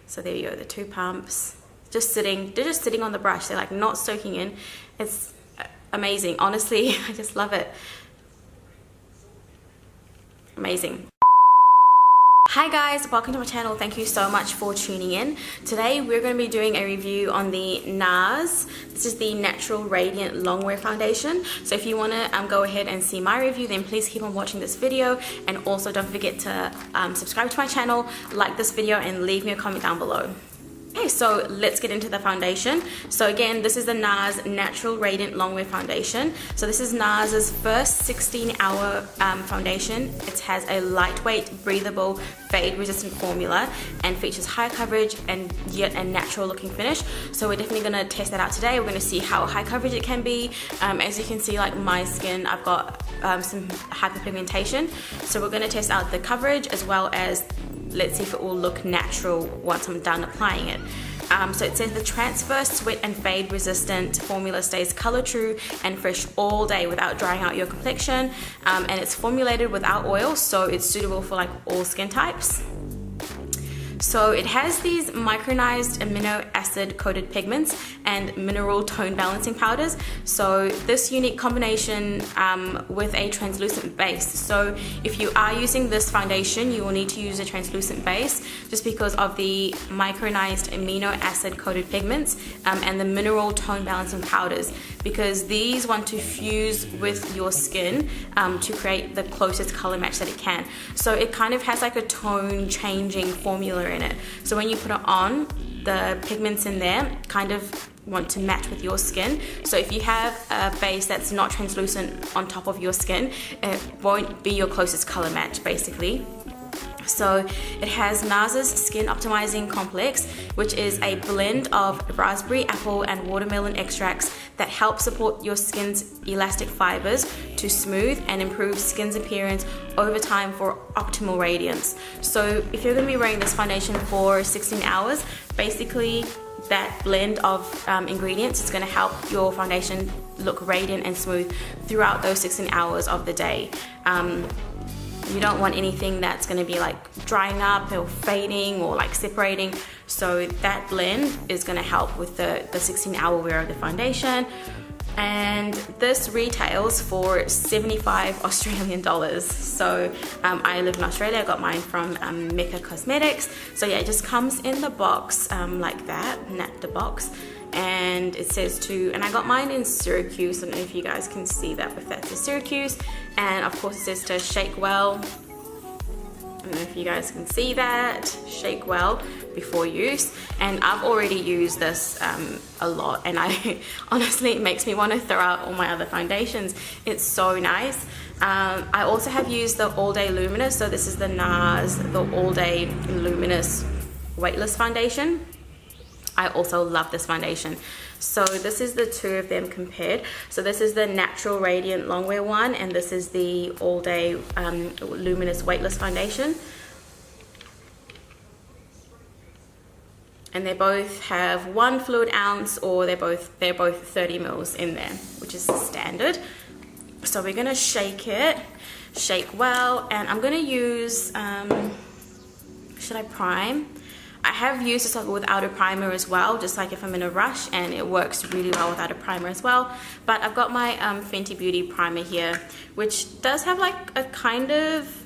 So there you go, the 2 pumps. They're just sitting on the brush. They're like not soaking in. It's amazing. Honestly, I just love it. Amazing. Hi guys, welcome to my channel. Thank you so much for tuning in. Today we're going to be doing a review on the NARS. This is the Natural Radiant Longwear Foundation. So if you want to go ahead and see my review, then please keep on watching this video, and also don't forget to subscribe to my channel, like this video, and leave me a comment down below. Okay, so let's get into the foundation. So again, this is the NARS Natural Radiant Longwear Foundation. So this is NARS's first 16-hour foundation. It has a lightweight, breathable, fade-resistant formula and features high coverage and yet a natural looking finish. So we're definitely going to test that out today. We're going to see how high coverage it can be. As you can see, like my skin, I've got some hyperpigmentation. So we're going to test out the coverage as well as let's see if it will look natural once I'm done applying it. So it says the transfer, sweat and fade resistant formula stays color true and fresh all day without drying out your complexion, and it's formulated without oil, so it's suitable for like all skin types. So it has these micronized amino acid coated pigments and mineral tone balancing powders. So this unique combination with a translucent base. So if you are using this foundation, you will need to use a translucent base just because of the micronized amino acid coated pigments and the mineral tone balancing powders, because these want to fuse with your skin to create the closest color match that it can. So it kind of has like a tone changing formula in it. So when you put it on, the pigments in there kind of want to match with your skin. So if you have a base that's not translucent on top of your skin, it won't be your closest color match basically. So it has NARS's Skin Optimizing Complex, which is a blend of raspberry, apple, and watermelon extracts that help support your skin's elastic fibers to smooth and improve skin's appearance over time for optimal radiance. So if you're going to be wearing this foundation for 16 hours, basically that blend of ingredients is going to help your foundation look radiant and smooth throughout those 16 hours of the day. You don't want anything that's going to be like drying up or fading or like separating. So that blend is going to help with the 16-hour wear of the foundation. And this retails for 75 Australian dollars. So I live in Australia. I got mine from Mecca Cosmetics. So yeah, it just comes in the box like that, the box. And it says and I got mine in Syracuse. I don't know if you guys can see that, if that's a Syracuse. And of course it says to shake well. I don't know if you guys can see that. Shake well before use. And I've already used this a lot, and honestly it makes me want to throw out all my other foundations. It's so nice. I also have used the All Day Luminous. So this is the NARS, the All Day Luminous Weightless Foundation. I also love this foundation. So this is the two of them compared. So this is the Natural Radiant Longwear one, and this is the All Day Luminous Weightless Foundation. And they both have 1 fluid ounce, or they're both 30 mils in there, which is standard. So we're gonna shake it, shake well, and I'm gonna use, should I prime? I have used this without a primer as well, just like if I'm in a rush, and it works really well without a primer as well. But I've got my Fenty Beauty primer here, which does have like a kind of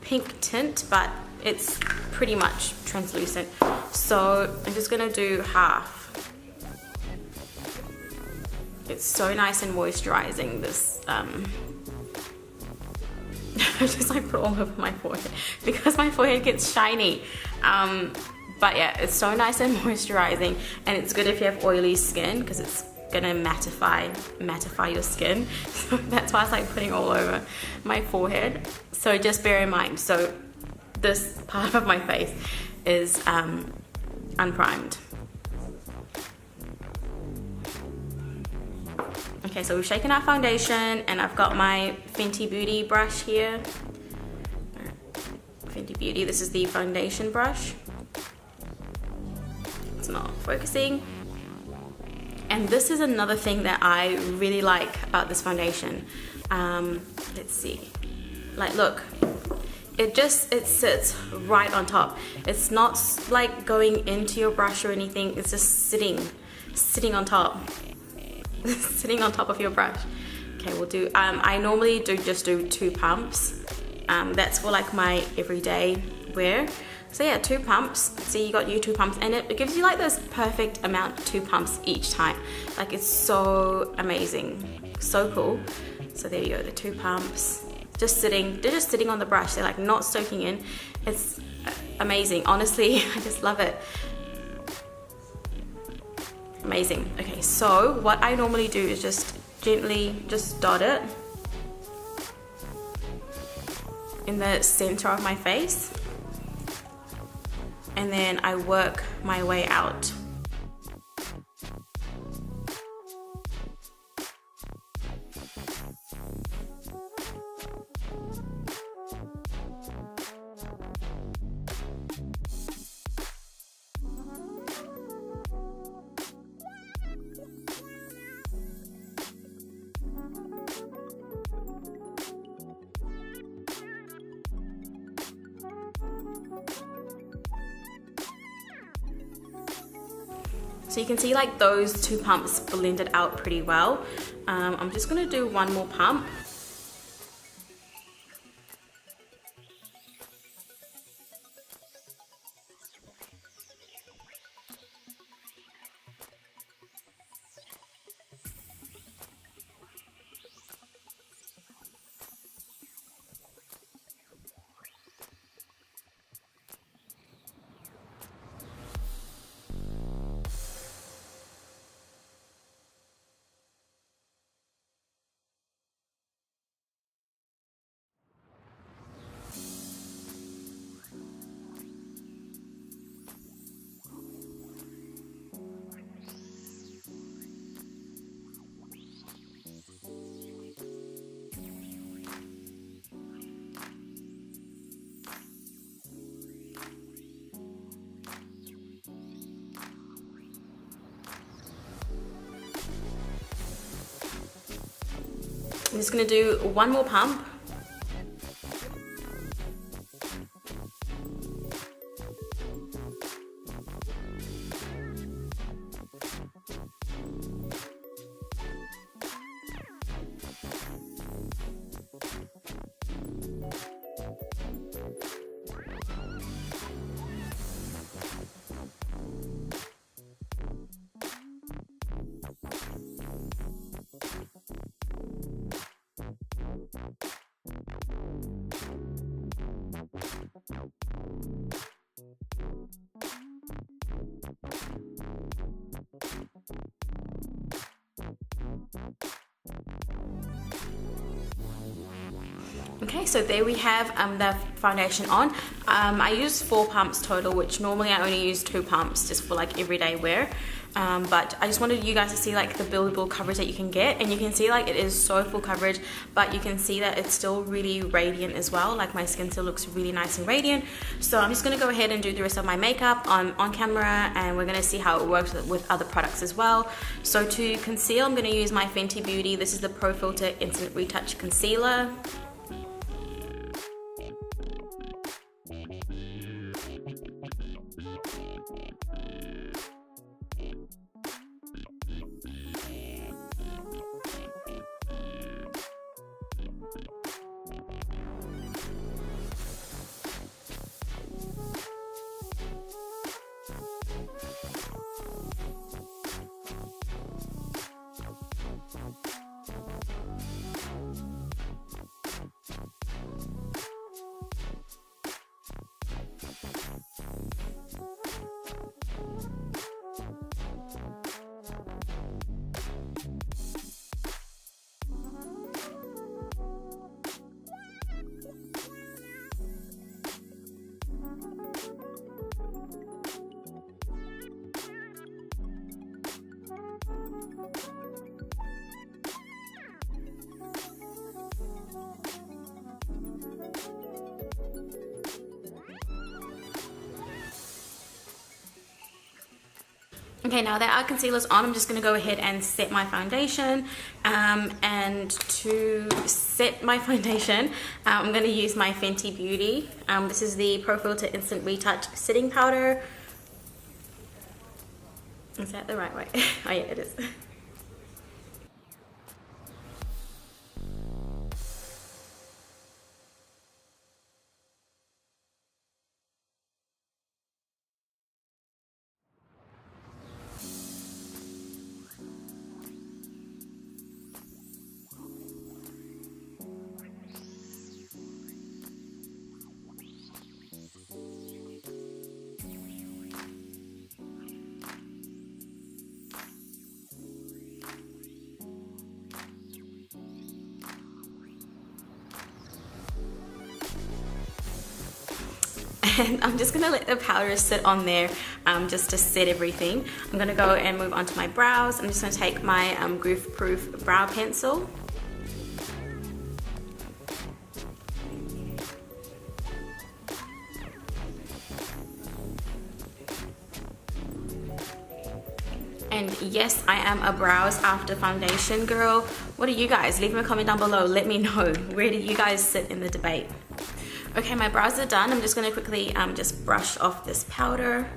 pink tint, but it's pretty much translucent. So I'm just gonna do half. It's so nice and moisturizing, this I just like put all over my forehead because my forehead gets shiny. But yeah, it's so nice and moisturizing, and it's good if you have oily skin because it's gonna mattify your skin. So that's why I like putting all over my forehead. So just bear in mind, so this part of my face is unprimed. Okay, so we've shaken our foundation, and I've got my Fenty Beauty brush here. Fenty Beauty, this is the foundation brush. It's not focusing. And this is another thing that I really like about this foundation. Let's see. Like, look, it sits right on top. It's not like going into your brush or anything. It's just sitting on top. Sitting on top of your brush. Okay, we'll do, I normally just do 2 pumps. That's for like my everyday wear. So yeah, 2 pumps. So you got your 2 pumps, and it gives you like this perfect amount of 2 pumps each time. Like, it's so amazing, so cool. So there you go, the 2 pumps. They're just sitting on the brush. They're like not soaking in. It's amazing. Honestly, I just love it. Amazing. Okay, so what I normally do is just gently just dot it in the center of my face, and then I work my way out. So you can see like those 2 pumps blended out pretty well. I'm just gonna do 1 more pump. I'm just gonna do 1 more pump. Okay, so there we have the foundation on. I use 4 pumps total, which normally I only use 2 pumps just for like everyday wear. But I just wanted you guys to see like the buildable coverage that you can get, and you can see like it is so full coverage, but you can see that it's still really radiant as well. Like my skin still looks really nice and radiant. So I'm just gonna go ahead and do the rest of my makeup on camera, and we're gonna see how it works with other products as well. So to conceal, I'm gonna use my Fenty Beauty. This is the Pro Filter Instant Retouch Concealer. Okay, now that our concealer's on, I'm just going to go ahead and set my foundation. And to set my foundation, I'm going to use my Fenty Beauty. This is the Pro Filter Instant Retouch Setting Powder. Is that the right way? Oh yeah, it is. And I'm just gonna let the powder sit on there just to set everything. I'm gonna go and move on to my brows. I'm just gonna take my Goof Proof brow pencil. And yes, I am a brows after foundation girl. What are you guys? Leave me a comment down below. Let me know. Where do you guys sit in the debate? Okay, my brows are done. I'm just gonna quickly just brush off this powder.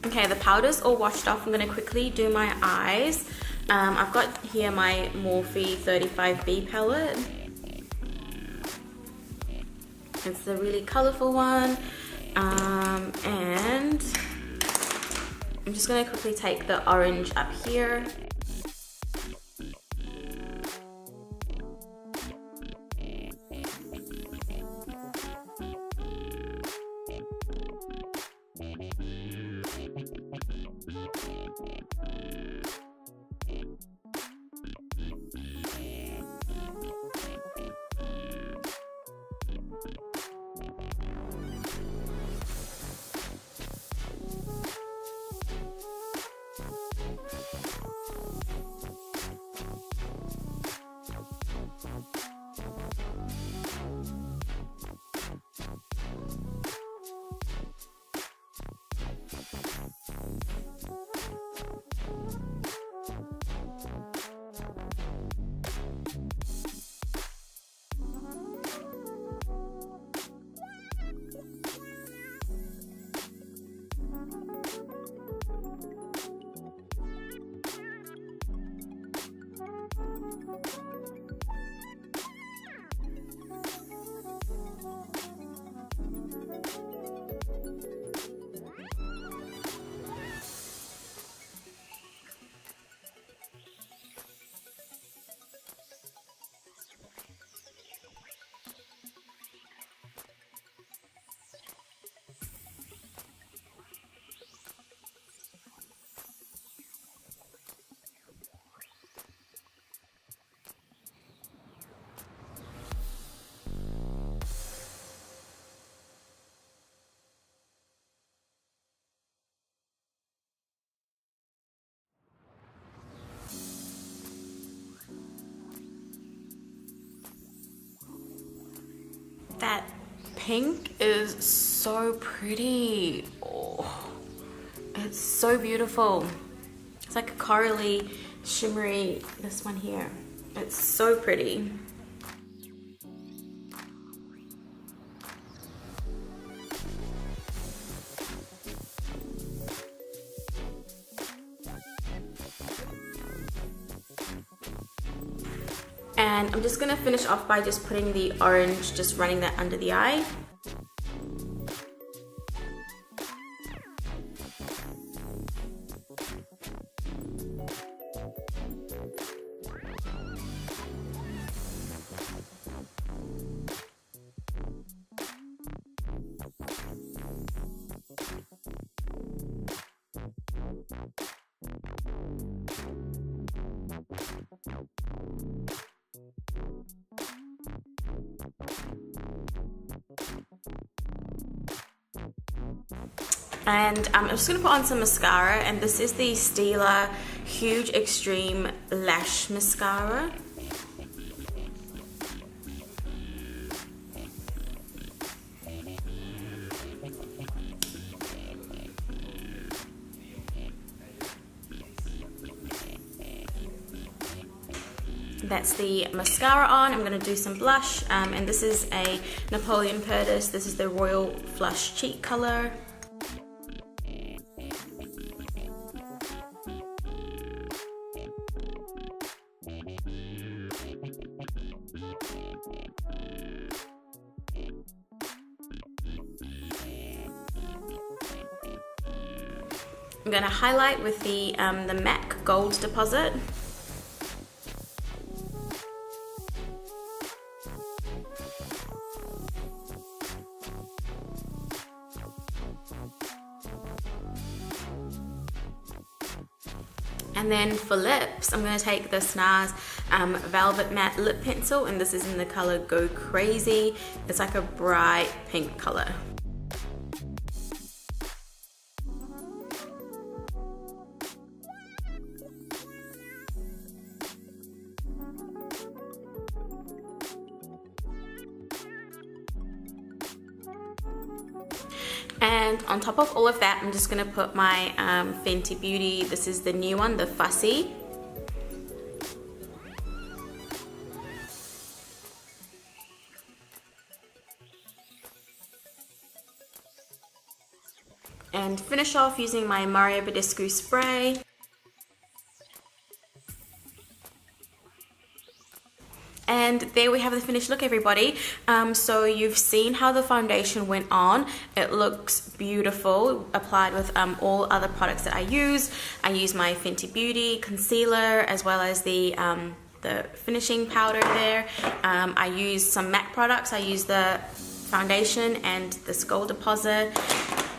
Okay, the powder's all washed off. I'm gonna quickly do my eyes. I've got here my Morphe 35B palette. It's the really colorful one. And I'm just gonna quickly take the orange up here. That pink is so pretty. Oh, it's so beautiful. It's like a corally, shimmery, this one here. It's so pretty. And I'm just gonna finish off by just putting the orange, just running that under the eye. And I'm just going to put on some mascara, and this is the Stila Huge Extreme Lash Mascara. That's the mascara on. I'm going to do some blush, and this is a Napoleon Curtis. This is the Royal Flush Cheek color. I'm going to highlight with the MAC Gold Deposit. And then for lips, I'm going to take this NARS Velvet Matte Lip Pencil, and this is in the color Go Crazy. It's like a bright pink color. And on top of all of that, I'm just going to put my Fenty Beauty, this is the new one, the Fussy. And finish off using my Mario Badescu spray. And there we have the finished look, everybody. So you've seen how the foundation went on. It looks beautiful, applied with all other products that I use. I use my Fenty Beauty concealer, as well as the finishing powder there. I use some MAC products. I use the foundation and the Gold Deposit.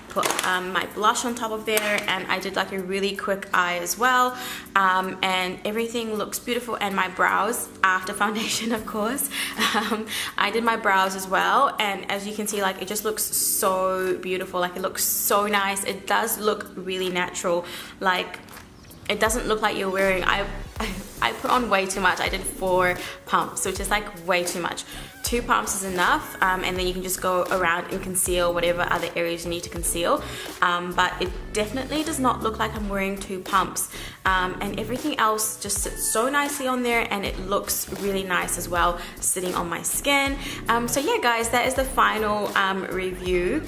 Put my blush on top of there, and I did like a really quick eye as well, and everything looks beautiful. And my brows after foundation, of course. I did my brows as well, and as you can see, like, it just looks so beautiful. Like, it looks so nice. It does look really natural. Like, it doesn't look like you're wearing, I put on way too much. I did 4 pumps, which is like way too much. 2 pumps is enough, and then you can just go around and conceal whatever other areas you need to conceal. But it definitely does not look like I'm wearing 2 pumps. And everything else just sits so nicely on there, and it looks really nice as well sitting on my skin. So yeah, guys, that is the final review.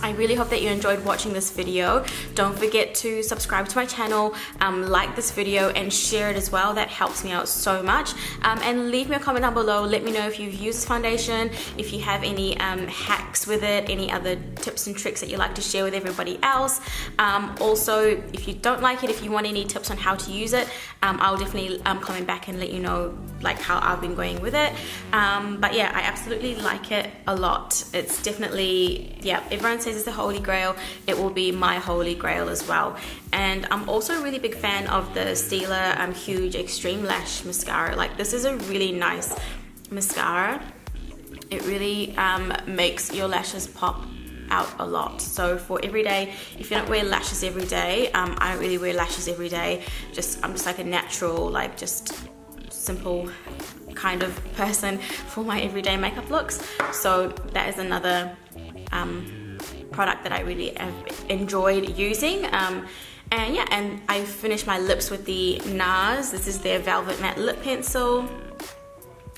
I really hope that you enjoyed watching this video. Don't forget to subscribe to my channel, like this video, and share it as well. That helps me out so much. And leave me a comment down below. Let me know if you've used this foundation, if you have any hacks with it, any other tips and tricks that you like to share with everybody else. Also, if you don't like it, if you want any tips on how to use it, I'll definitely comment back and let you know like how I've been going with it. But yeah, I absolutely like it a lot. It's definitely, yeah, everyone says it's the holy grail. It will be my holy grail as well. And I'm also a really big fan of the Stila Huge Extreme Lash Mascara. Like, this is a really nice mascara. It really makes your lashes pop out a lot. So for every day, if you don't wear lashes every day, I don't really wear lashes every day. I'm just like a natural, like, just simple kind of person for my everyday makeup looks. So that is another product that I really have enjoyed using. And yeah, and I finished my lips with the NARS. This is their Velvet Matte Lip Pencil.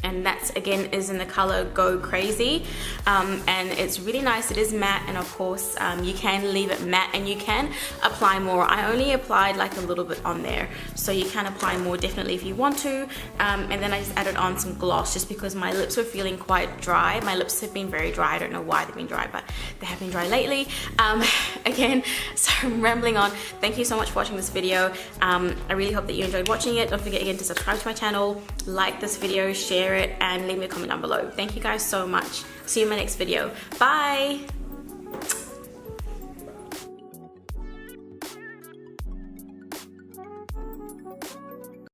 And that's, again, is in the color Go Crazy. And it's really nice. It is matte, and of course you can leave it matte and you can apply more. I only applied like a little bit on there, so you can apply more definitely if you want to. And then I just added on some gloss just because my lips were feeling quite dry. My lips have been very dry. I don't know why they've been dry, but they have been dry lately. Again, so I'm rambling on. Thank you so much for watching this video. I really hope that you enjoyed watching it. Don't forget again to subscribe to my channel, like this video, share it, and leave me a comment down below. Thank you guys so much. See you in my next video. Bye.